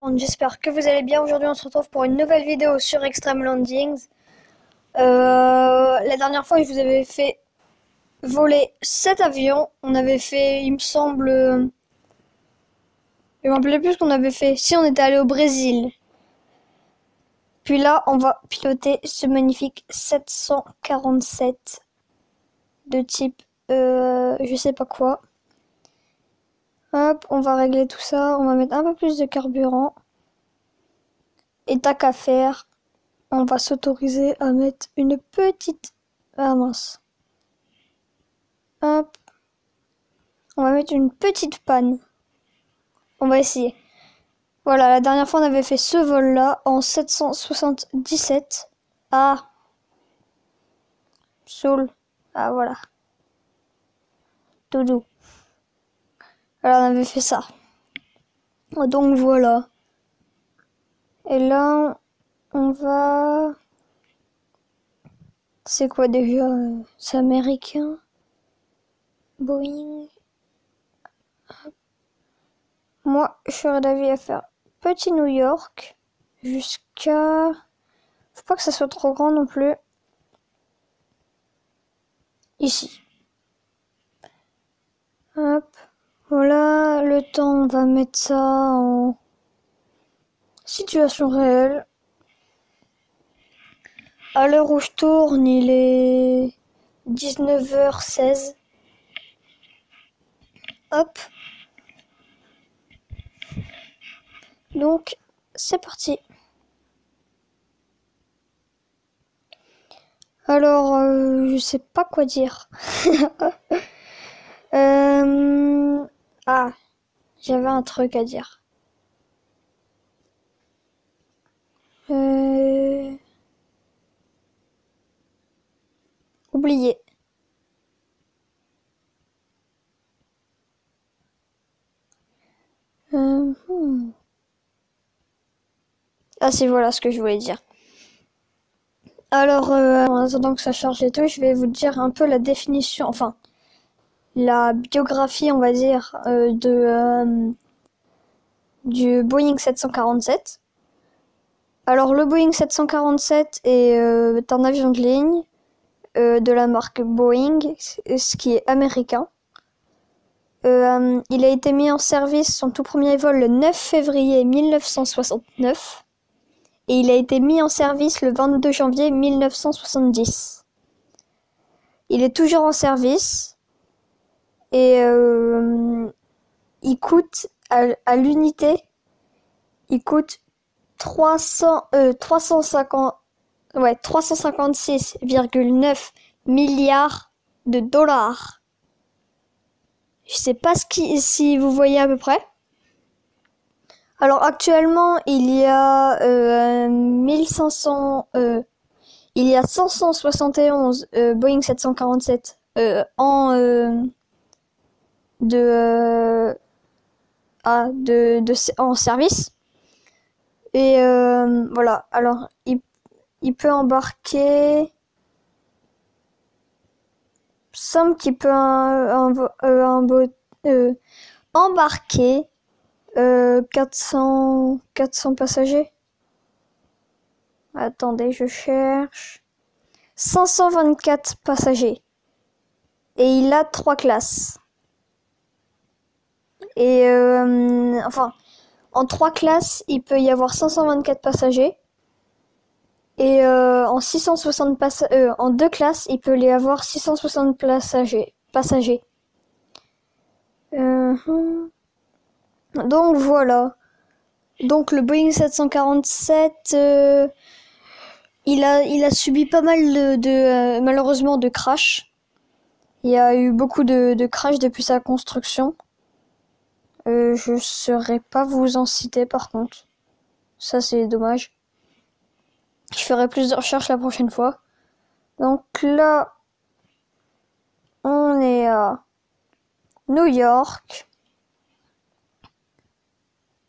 monde, j'espère que vous allez bien. Aujourd'hui on se retrouve pour une nouvelle vidéo sur Extreme Landings. La dernière fois je vous avais fait voler 7 avions. On avait fait, il me semble... je me rappelais plus ce qu'on avait fait. Si, on était allé au Brésil. Puis là on va piloter ce magnifique 747 de type... je sais pas quoi. Hop, on va régler tout ça. On va mettre un peu plus de carburant. Et tac qu'à faire, on va s'autoriser à mettre une petite... Ah mince. Hop. On va mettre une petite panne. On va essayer. Voilà, la dernière fois on avait fait ce vol-là en 777. Ah. Soul. Ah voilà. Doudou. Voilà, on avait fait ça. Donc voilà. Et là, on va... C'est quoi déjà? C'est américain. Boeing. Moi, je serais d'avis à faire petit New York jusqu'à... Faut pas que ça soit trop grand non plus. Ici. Hop. Voilà, le temps, on va mettre ça en situation réelle. À l'heure où je tourne, il est 19h16. Hop. Donc, c'est parti. Alors, je sais pas quoi dire. Ah, j'avais un truc à dire. Oublié. Ah, c'est voilà ce que je voulais dire. Alors, en attendant que ça charge et tout, je vais vous dire un peu la définition, enfin, la biographie, on va dire, du Boeing 747. Alors, le Boeing 747 est un avion de ligne de la marque Boeing, ce qui est américain. Il a été mis en service, son tout premier vol, le 9 février 1969. Et il a été mis en service le 22 janvier 1970. Il est toujours en service. Et il coûte, à l'unité, il coûte 356,9 milliards de dollars. Je sais pas si vous voyez à peu près. Alors actuellement, il y a 571 Boeing 747 en service. Et voilà. Alors il peut embarquer. Semble qu'il peut embarquer 400 passagers. Attendez, je cherche. 524 passagers. Et il a 3 classes. Et enfin, en 3 classes, il peut y avoir 524 passagers. Et en 660 en 2 classes, il peut y avoir 660 passagers. Donc voilà. Donc le Boeing 747, il a subi pas mal malheureusement de crash. Il y a eu beaucoup de crash depuis sa construction. Je saurais pas vous en citer par contre. Ça c'est dommage. Je ferai plus de recherches la prochaine fois. Donc là, on est à New York.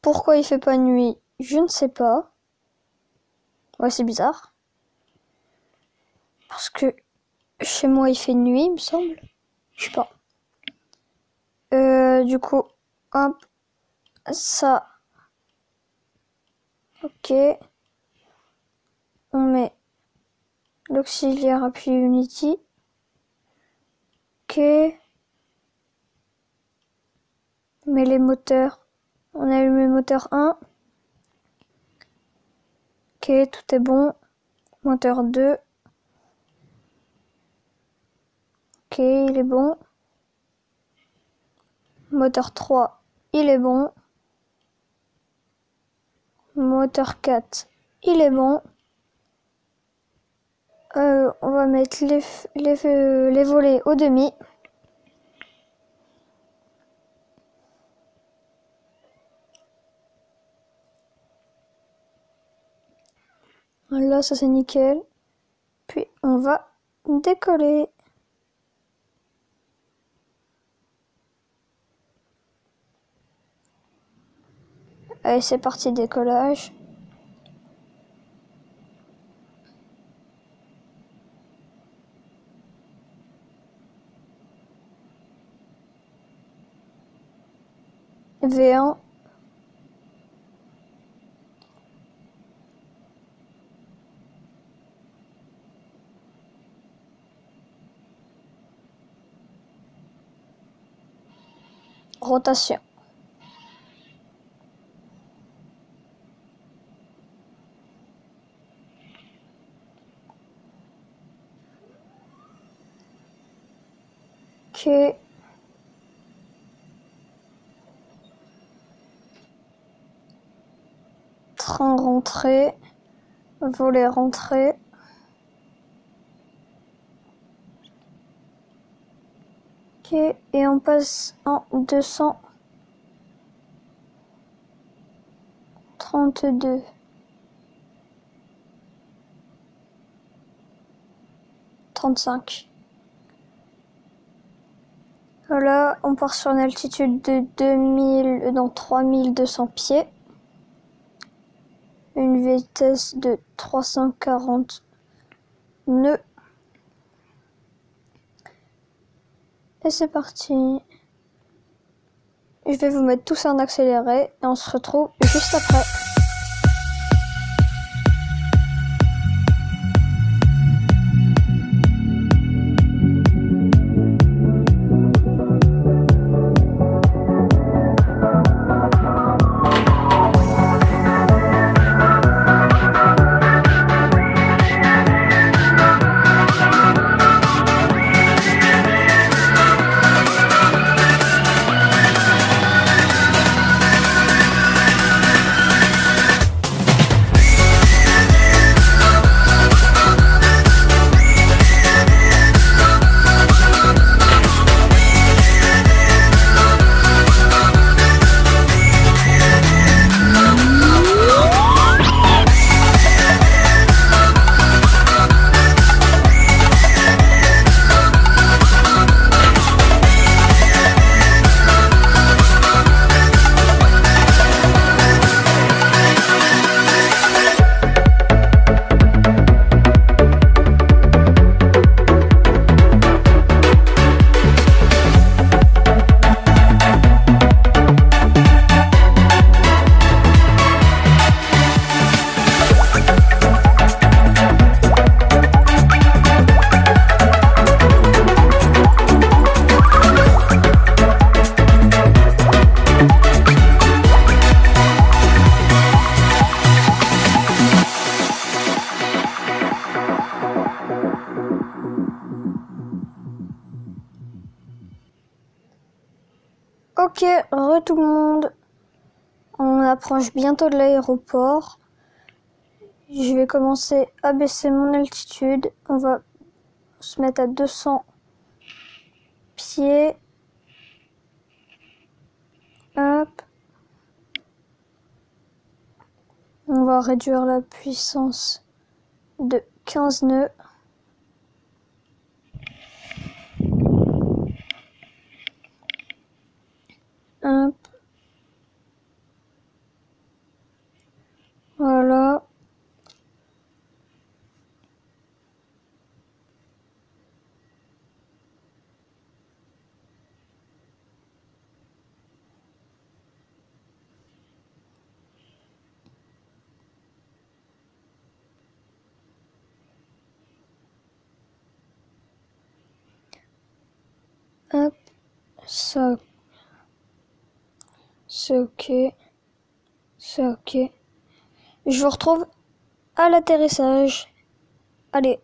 Pourquoi il fait pas nuit? Je ne sais pas. Ouais, c'est bizarre. Parce que chez moi il fait nuit, il me semble. Je sais pas. Du coup, hop, ça, Ok. On met l'auxiliaire appui Unity. Ok. On met les moteurs. On allume le moteur 1. Ok, tout est bon. Moteur 2. Ok, il est bon. Moteur 3, il est bon. Moteur 4, il est bon. On va mettre les volets au demi. Là, ça c'est nickel. Puis on va décoller. Allez, c'est parti, décollage. V1. Rotation. Ok. Train rentré. Volet rentré. Ok. Et on passe en 232. Voilà, on part sur une altitude de 3200 pieds. Une vitesse de 340 nœuds. Et c'est parti. Je vais vous mettre tout ça en accéléré et on se retrouve juste après. Ok, tout le monde. On approche bientôt de l'aéroport. Je vais commencer à baisser mon altitude. On va se mettre à 200 pieds. Hop. On va réduire la puissance de 15 nœuds. Hop. Voilà. Hop, ça, c'est ok. C'est ok. Je vous retrouve à l'atterrissage. Allez.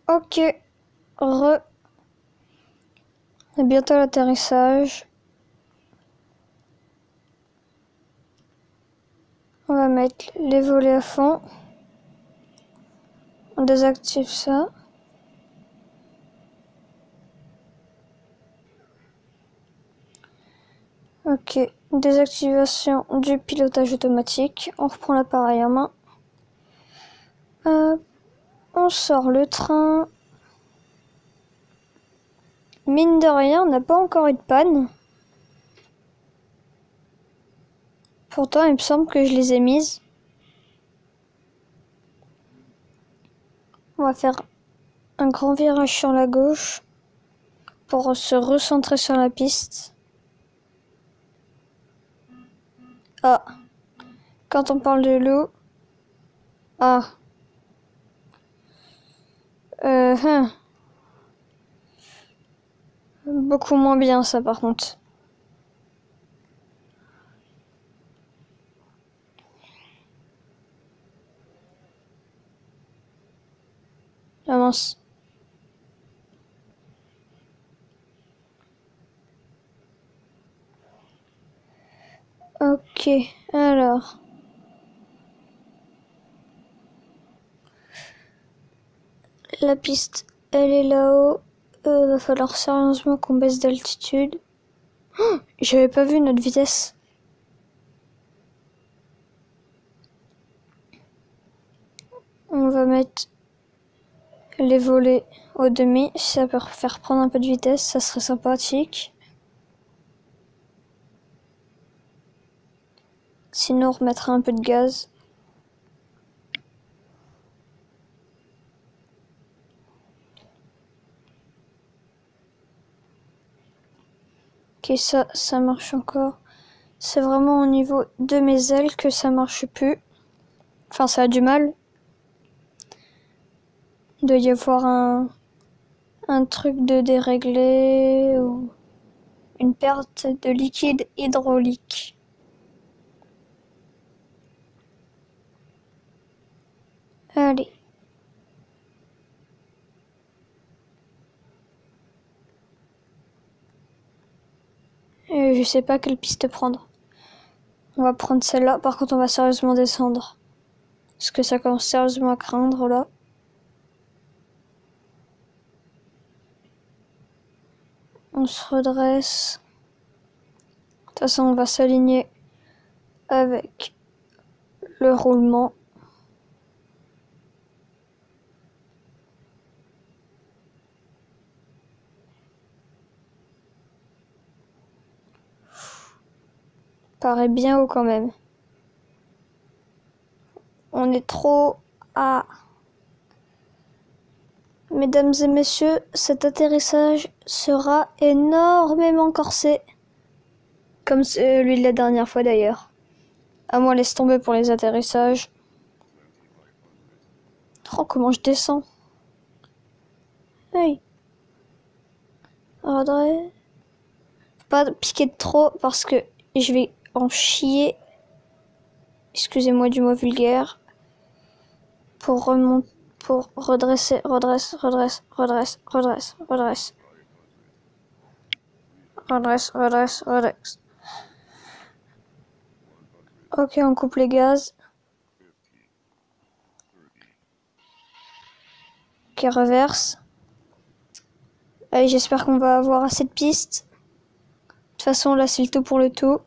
Ok. On est bientôt à l'atterrissage. On va mettre les volets à fond. On désactive ça. Ok, désactivation du pilotage automatique. On reprend l'appareil en main. On sort le train. Mine de rien, on n'a pas encore eu de panne. Pourtant, il me semble que je les ai mises. On va faire un grand virage sur la gauche pour se recentrer sur la piste. Ah, quand on parle de l'eau. Ah. Beaucoup moins bien ça par contre. Ah mince. Ok, alors. La piste, elle est là-haut. Va falloir sérieusement qu'on baisse d'altitude. Oh, j'avais pas vu notre vitesse. On va mettre les volets au demi. Si ça peut faire prendre un peu de vitesse, ça serait sympathique. Sinon, on remettra un peu de gaz. Ok, ça marche encore. C'est vraiment au niveau de mes ailes que ça marche plus. Enfin, ça a du mal. Il doit y avoir un truc de déréglé ou une perte de liquide hydraulique. Allez. Je sais pas quelle piste prendre. On va prendre celle-là. Par contre, on va sérieusement descendre. Parce que ça commence sérieusement à craindre, là. On se redresse. De toute façon, on va s'aligner avec le roulement. Paraît bien haut quand même. On est trop à... Mesdames et messieurs, cet atterrissage sera énormément corsé. Comme celui de la dernière fois d'ailleurs. À moi, laisse tomber pour les atterrissages. Oh, comment je descends. Hey. Redresse. Faut pas piquer de trop parce que je vais en chier. Excusez-moi du mot vulgaire. Pour remonter, pour redresser, redresse. Ok, on coupe les gaz. Ok, reverse. Allez, j'espère qu'on va avoir assez de pistes. De toute façon, là, c'est le tout pour le tout.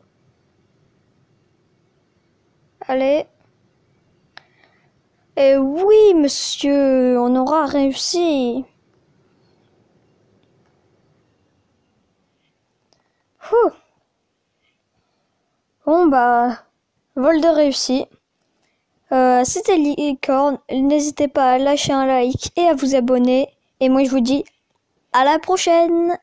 Allez. Et oui, monsieur, on aura réussi. Ouh. Bon, bah, vol de réussi. C'était Licorne. N'hésitez pas à lâcher un like et à vous abonner. Et moi, je vous dis à la prochaine.